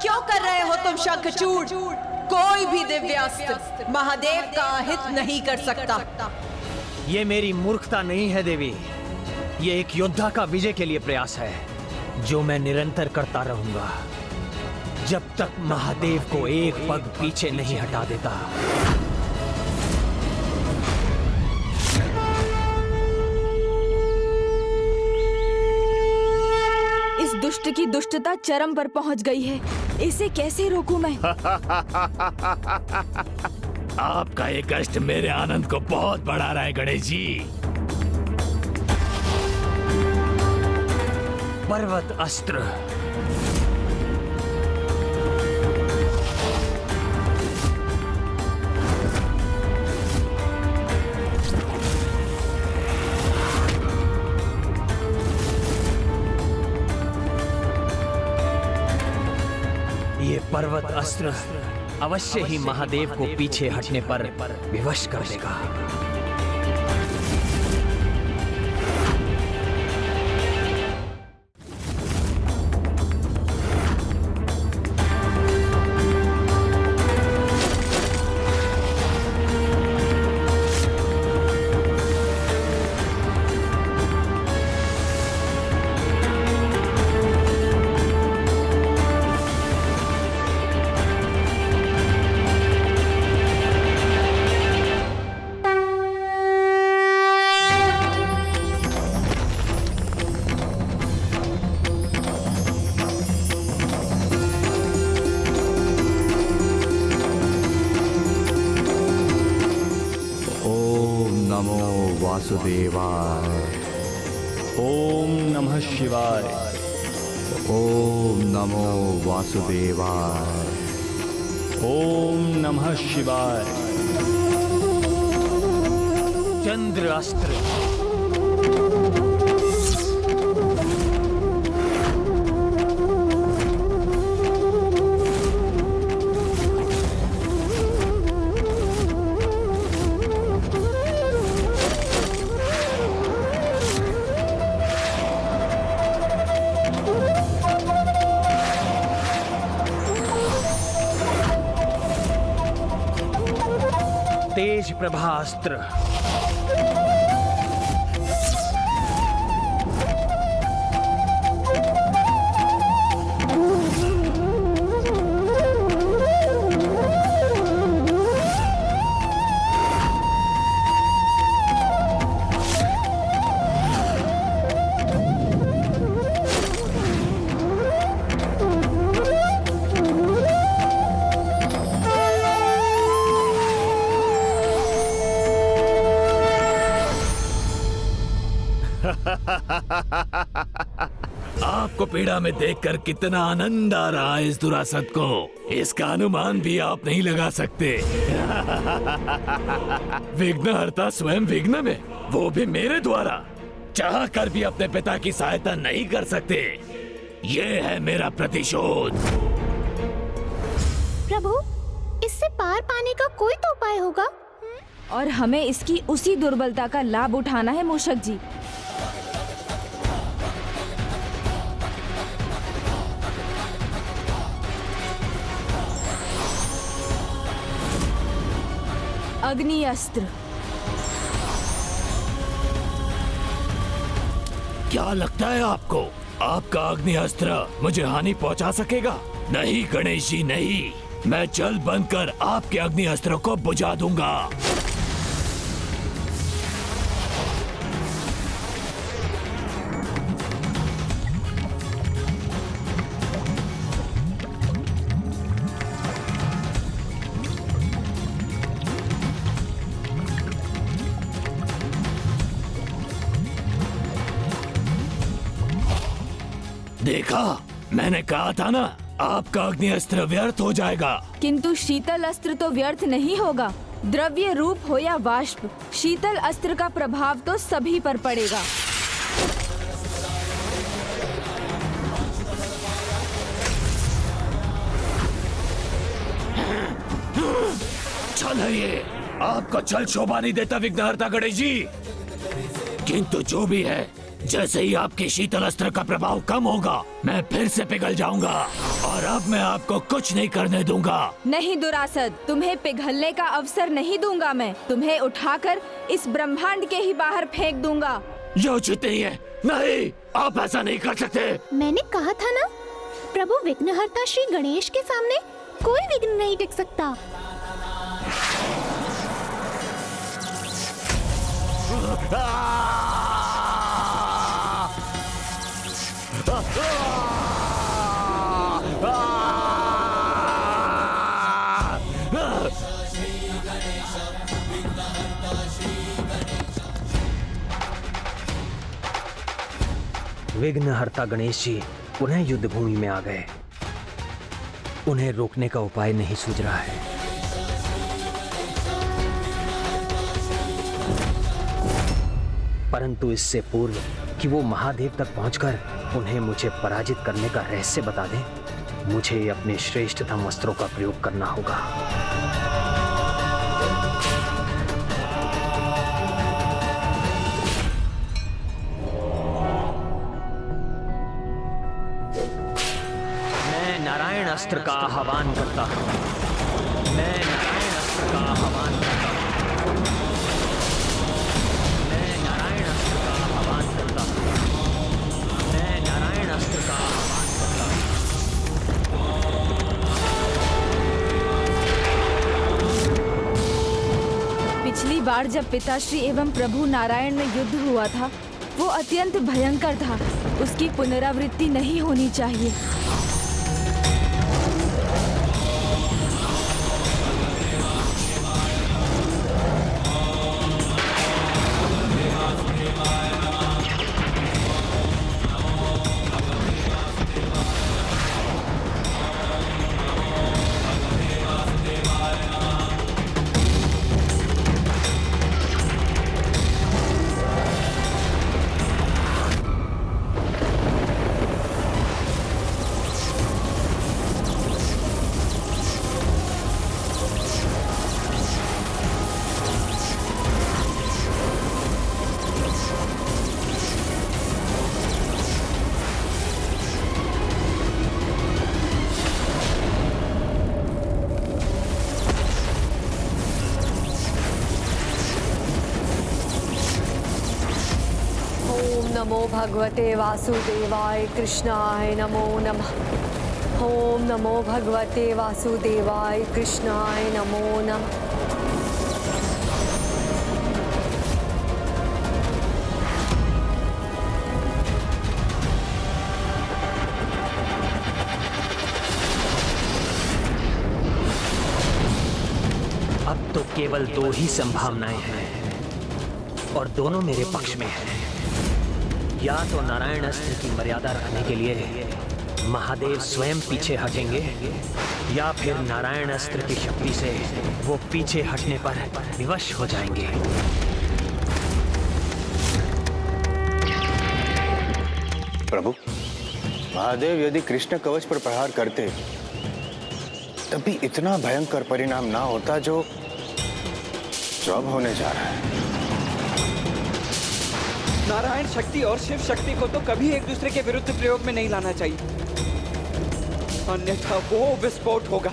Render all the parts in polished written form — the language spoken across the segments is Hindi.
क्यों कर रहे हो तुम शंखचूड़? कोई भी दिव्यास्त्र महादेव का अहित नहीं कर सकता। ये मेरी मूर्खता नहीं है देवी, ये एक योद्धा का विजय के लिए प्रयास है जो मैं निरंतर करता रहूंगा जब तक महादेव को एक पग पीछे नहीं हटा देता। इस दुष्ट की दुष्टता चरम पर पहुंच गई है, इसे कैसे रोकूं मैं? आपका ये कष्ट मेरे आनंद को बहुत बढ़ा रहा है गणेश जी। पर्वत अस्त्र। ये पर्वत अस्त्र अवश्य ही महादेव को पीछे हटने पर विवश कर देगा। वासुदेवाय। ओम नमः शिवाय। ओम नमो वासुदेवाय। ओम नमः शिवाय। चंद्र अस्त्र। तेज प्रभास्त्र। आपको पीड़ा में देखकर कितना आनंद आ रहा है इस दुरासत को, इसका अनुमान भी आप नहीं लगा सकते। विघ्नहर्ता स्वयं विघ्न में, वो भी मेरे द्वारा, चाह कर भी अपने पिता की सहायता नहीं कर सकते। ये है मेरा प्रतिशोध। प्रभु, इससे पार पाने का कोई तो उपाय होगा? और हमें इसकी उसी दुर्बलता का लाभ उठाना है मूषक जी। अग्नि अस्त्र। क्या लगता है आपको आपका अग्नि अस्त्र मुझे हानि पहुंचा सकेगा? नहीं गणेश जी नहीं, मैं जल बनकर आपके अग्नि अस्त्र को बुझा दूंगा। देखा, मैंने कहा था ना, आपका अग्नि अस्त्र व्यर्थ हो जाएगा। किंतु शीतल अस्त्र तो व्यर्थ नहीं होगा। द्रव्य रूप हो या वाष्प, शीतल अस्त्र का प्रभाव तो सभी पर पड़ेगा। छल है ये, आपका छल शोभा नहीं देता विघ्नहर्ता गणेश जी। किंतु जो भी है, जैसे ही आपके शीतल अस्त्र का प्रभाव कम होगा मैं फिर से पिघल जाऊंगा और अब मैं आपको कुछ नहीं करने दूंगा। नहीं दुरासद, तुम्हें पिघलने का अवसर नहीं दूंगा। मैं तुम्हें उठाकर इस ब्रह्मांड के ही बाहर फेंक दूंगा। ये उचित नहीं है। नहीं, आप ऐसा नहीं कर सकते। मैंने कहा था ना, प्रभु विघ्नहर्ता श्री गणेश के सामने कोई विघ्न नहीं टिक सकता। विघ्नहर्ता गणेश जी पुनः युद्ध भूमि में आ गए। उन्हें रोकने का उपाय नहीं सूझ रहा है। परंतु इससे पूर्व कि वो महादेव तक पहुंचकर उन्हें मुझे पराजित करने का रहस्य बता दें, मुझे अपने श्रेष्ठतम अस्त्रों का प्रयोग करना होगा। मैं नारायण अस्त्र का आह्वान करता हूं। मैं नारायण अस्त्र का आह्वान करता हूं। मैं नारायण अस्त्र का आह्वान करता हूं। मैं नारायण अस्त्र का आह्वान करता हूं। पिछली बार जब पिताश्री एवं प्रभु नारायण में युद्ध हुआ था, वो अत्यंत भयंकर था। उसकी पुनरावृत्ति नहीं होनी चाहिए। नमो भगवते वासुदेवाय कृष्णाय नमो नमः। ओम नमो भगवते वासुदेवाय कृष्णाय नमो नमः। अब तो केवल दो ही संभावनाएं हैं और दोनों मेरे पक्ष में हैं। या तो नारायण अस्त्र की मर्यादा रखने के लिए महादेव स्वयं पीछे हटेंगे, या फिर नारायण अस्त्र की शक्ति से वो पीछे हटने पर विवश हो जाएंगे। प्रभु, महादेव यदि कृष्ण कवच पर प्रहार करते तभी इतना भयंकर परिणाम ना होता जो अब होने जा रहा है। नारायण शक्ति और शिव शक्ति को तो कभी एक दूसरे के विरुद्ध प्रयोग में नहीं लाना चाहिए, अन्यथा वो विस्फोट होगा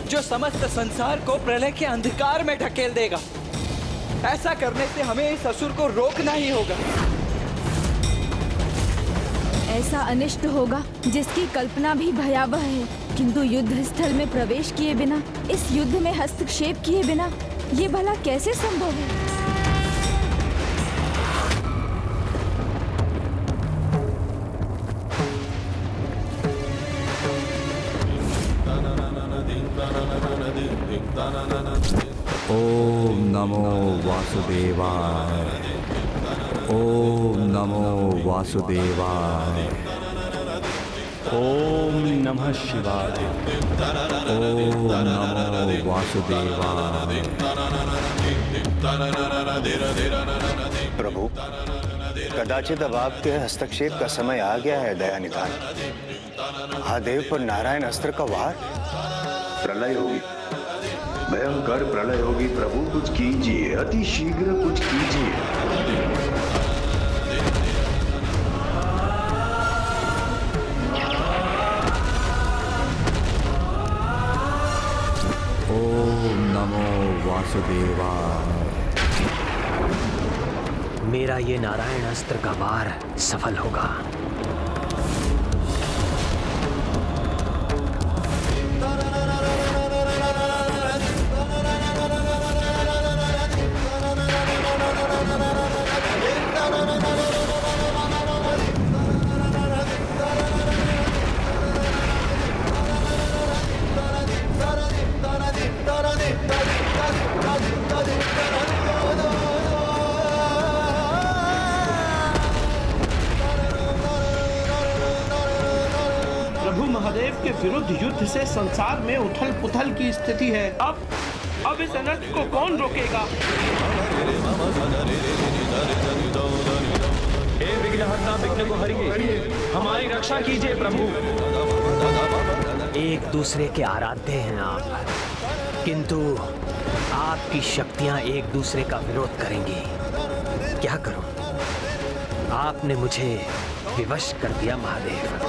जो समस्त संसार को प्रलय के अंधकार में ढकेल देगा। ऐसा करने से हमें इस असुर को रोकना ही होगा। ऐसा अनिष्ट होगा जिसकी कल्पना भी भयावह है, किंतु युद्ध स्थल में प्रवेश किए बिना, इस युद्ध में हस्तक्षेप किए बिना ये भला कैसे संभव है? ओम नमो वासुदेवाय। ओम नमो वासुदेवाय। ओम नमः शिवाय। ओम नमो वासुदेवाय। प्रभु, कदाचित अब आपके हस्तक्षेप का समय आ गया है। दयानिधान, महादेव पर नारायण अस्त्र का वार। प्रलय होगी, भयंकर प्रलय होगी। प्रभु कुछ कीजिए, अति शीघ्र कुछ कीजिए। वासुदेवाय। मेरा ये नारायण अस्त्र का वार सफल होगा। प्रभु महादेव के विरुद्ध युद्ध से संसार में उथल पुथल की स्थिति है। अब इस अनर्थ को कौन रोकेगा? हे विघ्नहर्ता, विघ्न को हरिए, हमारी रक्षा कीजिए प्रभु। एक दूसरे के आराध्य हैं आप, किंतु आपकी शक्तियां एक दूसरे का विरोध करेंगी। क्या करूं? आपने मुझे विवश कर दिया महादेव।